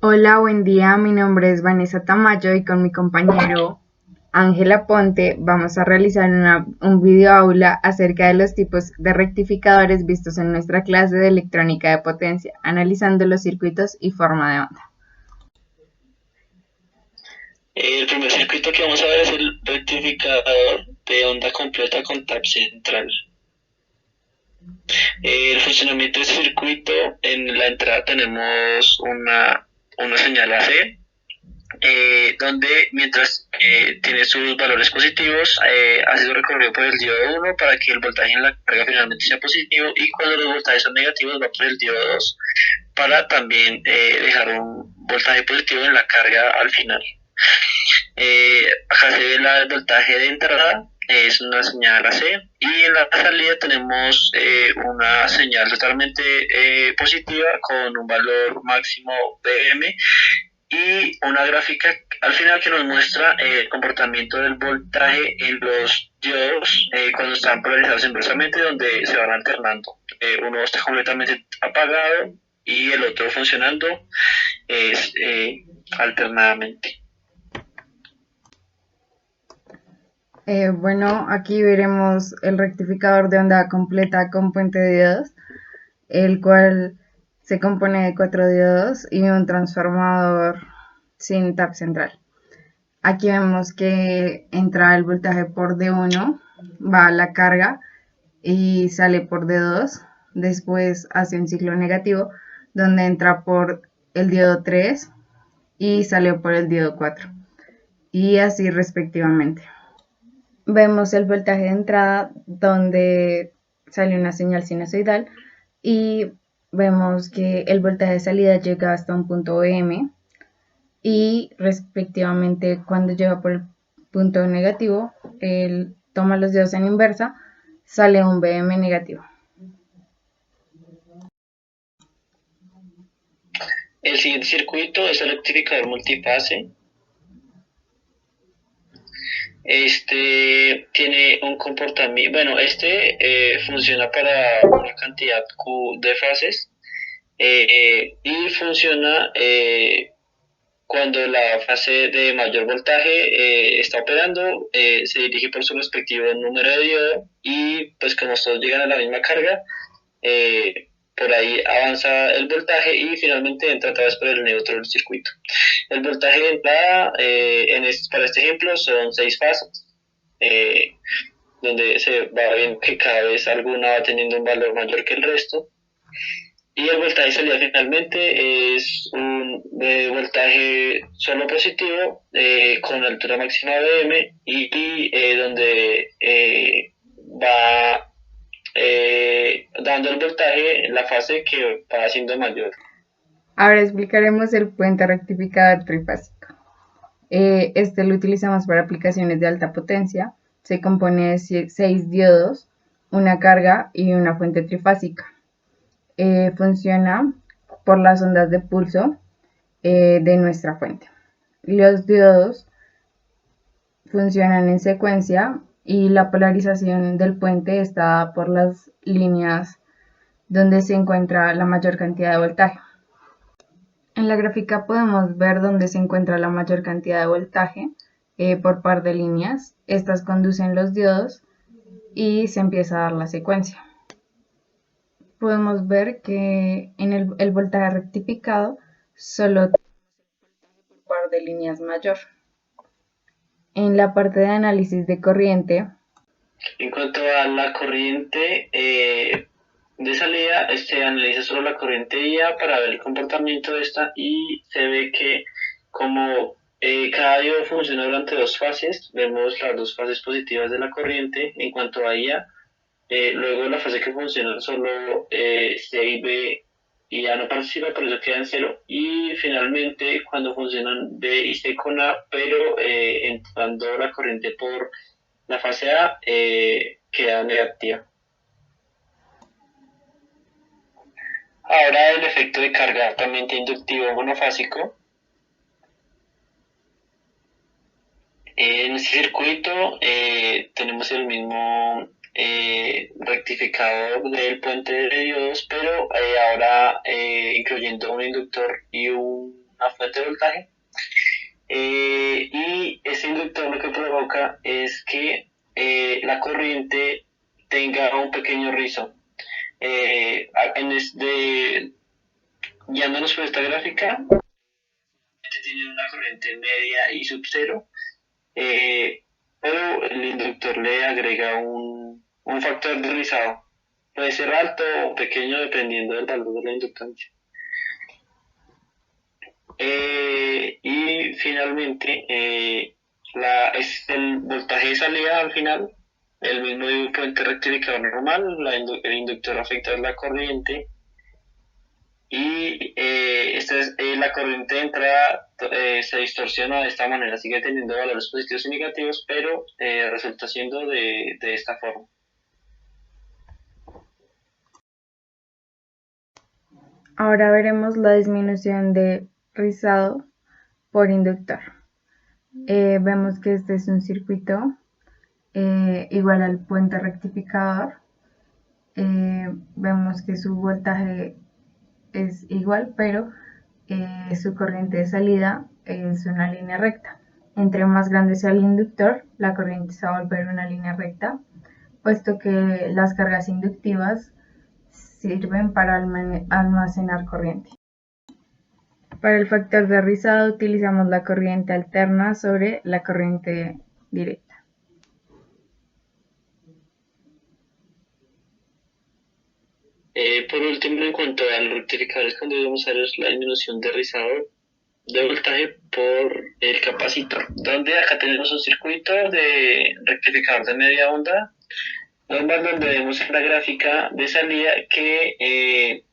Hola, buen día. Mi nombre es Vanessa Tamayo y con mi compañero Ángela Ponte vamos a realizar un video aula acerca de los tipos de rectificadores vistos en nuestra clase de electrónica de potencia, analizando los circuitos y forma de onda. El primer circuito que vamos a ver es el rectificador de onda completa con tap central. El funcionamiento de este circuito, en la entrada tenemos una señal AC, donde mientras tiene sus valores positivos, hace su recorrido por el diodo 1 para que el voltaje en la carga finalmente sea positivo, y cuando los voltajes son negativos va por el diodo 2 para también dejar un voltaje positivo en la carga al final. Acá se ve el voltaje de entrada, es una señal AC, y en la salida tenemos una señal totalmente positiva con un valor máximo Vm y una gráfica al final que nos muestra el comportamiento del voltaje en los diodos cuando están polarizados inversamente, donde se van alternando. Uno está completamente apagado y el otro funcionando es alternadamente. Bueno, aquí veremos el rectificador de onda completa con puente de diodos, el cual se compone de 4 diodos y un transformador sin tap central. Aquí vemos que entra el voltaje por D1, va a la carga y sale por D2, después hace un ciclo negativo donde entra por el diodo 3 y sale por el diodo 4 y así respectivamente. Vemos el voltaje de entrada donde sale una señal sinusoidal y vemos que el voltaje de salida llega hasta un punto M y respectivamente cuando llega por el punto negativo, él toma los dedos en inversa, sale un Vm negativo. El siguiente circuito es el rectificador multifase. Este tiene un comportamiento, bueno, funciona para una cantidad Q de fases, y funciona cuando la fase de mayor voltaje está operando, se dirige por su respectivo número de diodo y pues como todos llegan a la misma carga, por ahí avanza el voltaje y finalmente entra otra vez por el neutro del circuito. El voltaje de entrada para este ejemplo son 6 fases, eh, donde se va viendo que cada vez alguna va teniendo un valor mayor que el resto. Y el voltaje de salida finalmente es un voltaje solo positivo con altura máxima de m y donde va dando el voltaje en la fase que va siendo mayor. Ahora explicaremos el puente rectificador trifásico. Este lo utilizamos para aplicaciones de alta potencia. Se compone de 6 diodos, una carga y una fuente trifásica. Funciona por las ondas de pulso de nuestra fuente. Los diodos funcionan en secuencia y la polarización del puente está por las líneas donde se encuentra la mayor cantidad de voltaje. En la gráfica podemos ver dónde se encuentra la mayor cantidad de voltaje por par de líneas. Estas conducen los diodos y se empieza a dar la secuencia. Podemos ver que en el voltaje rectificado solo tenemos un par de líneas mayor. En la parte de análisis de corriente, En cuanto a la corriente de salida, se analiza solo la corriente IA para ver el comportamiento de esta y se ve que como cada diodo funciona durante 2 fases, vemos las 2 fases positivas de la corriente en cuanto a IA. Luego la fase que funciona solo C y B y A no participa, por eso queda en cero. Y finalmente cuando funcionan B y C con A, pero entrando la corriente por la fase A, queda negativa. Ahora el efecto de carga altamente inductivo monofásico. En este circuito tenemos el mismo rectificador del puente de diodos, pero ahora incluyendo un inductor y un una fuente de voltaje. Y ese inductor lo que provoca es que la corriente tenga un pequeño rizo. Guiándonos por esta gráfica, tiene una corriente media y sub cero, pero el inductor le agrega un factor de rizado. Puede ser alto o pequeño dependiendo del valor de la inductancia. Y finalmente, es el voltaje de salida al final, el mismo de un puente rectificador normal, el inductor afecta la corriente y la corriente de entrada se distorsiona de esta manera, sigue teniendo valores positivos y negativos, pero resulta siendo de esta forma. Ahora veremos la disminución de rizado por inductor. Vemos que este es un circuito igual al puente rectificador. Vemos que su voltaje es igual, pero su corriente de salida es una línea recta. Entre más grande sea el inductor, la corriente se va a volver una línea recta, puesto que las cargas inductivas sirven para almacenar corriente. Para el factor de rizado utilizamos la corriente alterna sobre la corriente directa. Por último, en cuanto a los rectificadores, cuando vamos a ver la disminución de rizado de voltaje por el capacitor, donde acá tenemos un circuito de rectificador de media onda normal, donde vemos en la gráfica de salida que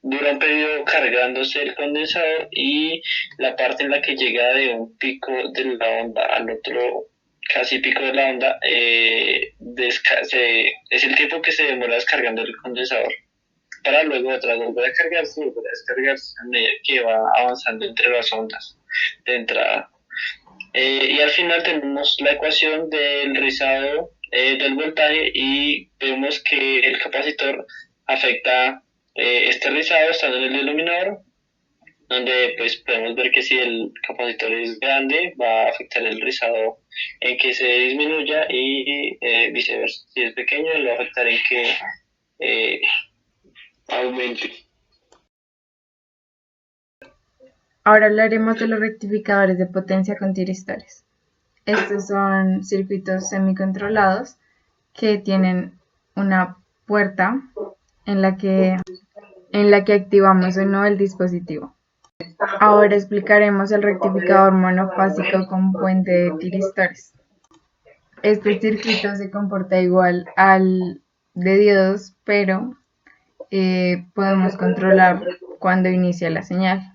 dura un periodo cargándose el condensador y la parte en la que llega de un pico de la onda al otro casi pico de la onda es el tiempo que se demora descargando el condensador para luego otra vez volver a cargarse y volver a descargarse a medida que va avanzando entre las ondas de entrada. Y al final tenemos la ecuación del rizado del voltaje y vemos que el capacitor afecta este rizado estando en el denominador, donde pues podemos ver que si el capacitor es grande va a afectar el rizado en que se disminuya y viceversa. Si es pequeño lo va a afectar en que aumente. Ahora hablaremos de los rectificadores de potencia con tiristores. Estos son circuitos semicontrolados que tienen una puerta en la que activamos o no el dispositivo. Ahora explicaremos el rectificador monofásico con puente de tiristores. Este circuito se comporta igual al de diodos, pero podemos controlar cuando inicia la señal.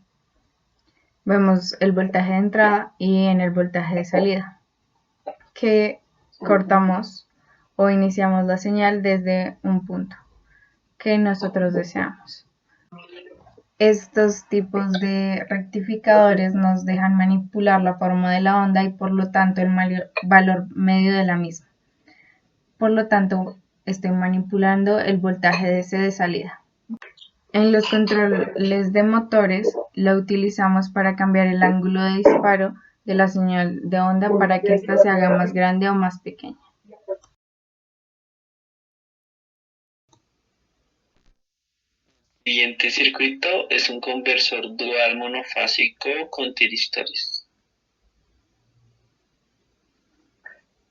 Vemos el voltaje de entrada y en el voltaje de salida, que cortamos o iniciamos la señal desde un punto que nosotros deseamos. Estos tipos de rectificadores nos dejan manipular la forma de la onda y por lo tanto el valor medio de la misma. Por lo tanto, estoy manipulando el voltaje de salida. En los controles de motores la utilizamos para cambiar el ángulo de disparo de la señal de onda para que ésta se haga más grande o más pequeña. El siguiente circuito es un conversor dual monofásico con tiristores.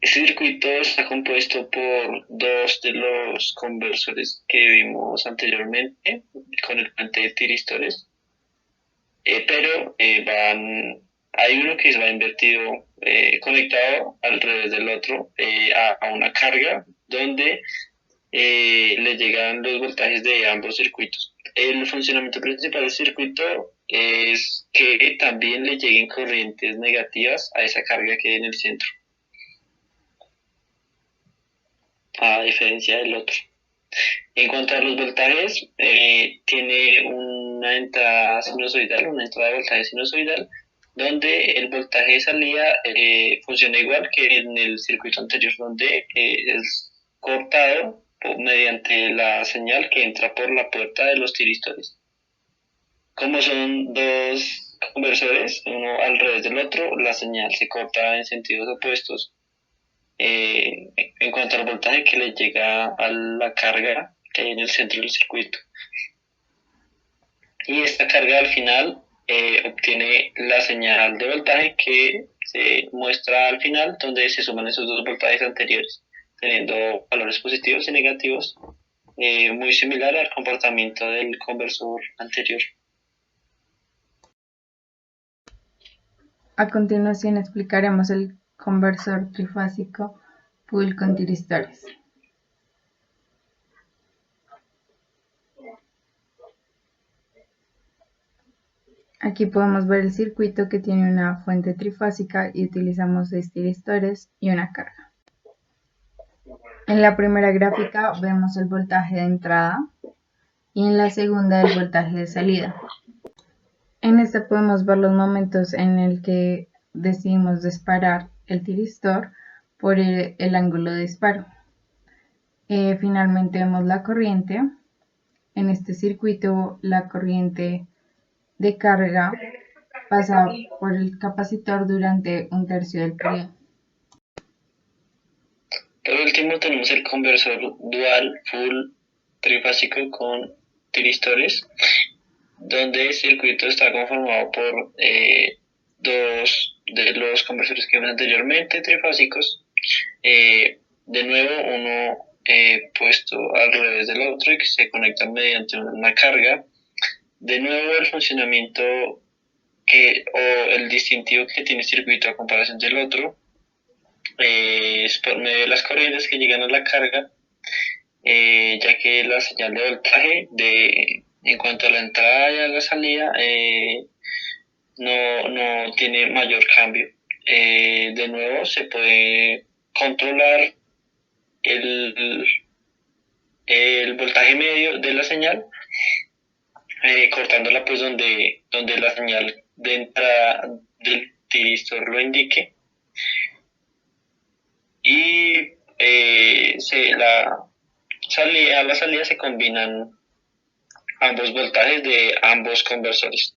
Este circuito está compuesto por dos de los conversores que vimos anteriormente con el puente de tiristores, pero hay uno que va invertido, conectado al revés del otro a una carga donde le llegan los voltajes de ambos circuitos. El funcionamiento principal del circuito es que también le lleguen corrientes negativas a esa carga que hay en el centro, a diferencia del otro. En cuanto a los voltajes, tiene una entrada sinusoidal, una entrada de voltaje sinusoidal, donde el voltaje de salida funciona igual que en el circuito anterior, donde es cortado mediante la señal que entra por la puerta de los tiristores. Como son dos conversores, uno al revés del otro, la señal se corta en sentidos opuestos en cuanto al voltaje que le llega a la carga que hay en el centro del circuito. Y esta carga al final obtiene la señal de voltaje que se muestra al final, donde se suman esos dos voltajes anteriores, teniendo valores positivos y negativos, muy similar al comportamiento del conversor anterior. A continuación explicaremos el conversor trifásico full con tiristores. Aquí podemos ver el circuito que tiene una fuente trifásica y utilizamos 6 tiristores y una carga. En la primera gráfica vemos el voltaje de entrada y en la segunda el voltaje de salida. En esta podemos ver los momentos en el que decidimos disparar el tiristor por el ángulo de disparo. Finalmente vemos la corriente. En este circuito la corriente de carga pasa por el capacitor durante un tercio del periodo. Por último tenemos el conversor dual full trifásico con tiristores, donde el circuito está conformado por dos de los conversores que vimos anteriormente, trifásicos. De nuevo, uno puesto al revés del otro y que se conectan mediante una carga. De nuevo, el funcionamiento o el distintivo que tiene el circuito a comparación del otro es por medio de las corrientes que llegan a la carga, ya que la señal de voltaje en cuanto a la entrada y a la salida no tiene mayor cambio. De nuevo, se puede controlar el voltaje medio de la señal, cortándola pues donde la señal de entrada del tiristor lo indique, y a la salida se combinan ambos voltajes de ambos conversores.